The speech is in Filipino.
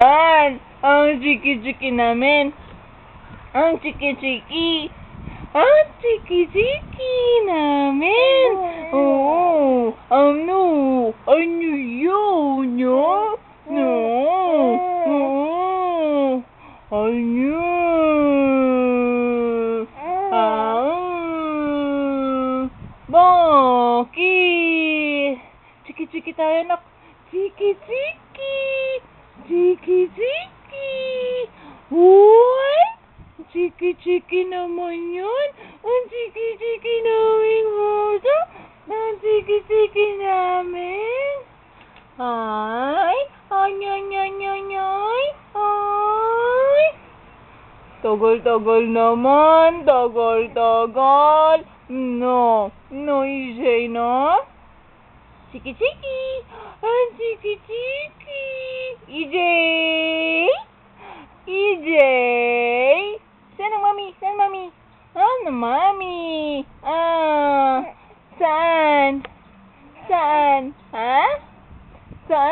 Ang chiki-chiki namin. Ang chiki-chiki. Ang chiki-chiki namin. Oo. Ano? Ano yun? No? No? Oo. Ano? Bakit? Chiki-chiki tayo, anak. Chiki-chiki. Chiki-chiki. Uy! Chiki-chiki naman yun. Ang chiki-chiki namin puso. Ang chiki-chiki namin. Ay! Ay! Ay! Tagal-tagal naman. Tagal-tagal. No. No, EJ, no? Chiki-chiki. Ang chiki-chiki. EJ! EJ! Saan ang mami? Saan mami? Ano mami? Saan? Saan? Ha? Saan?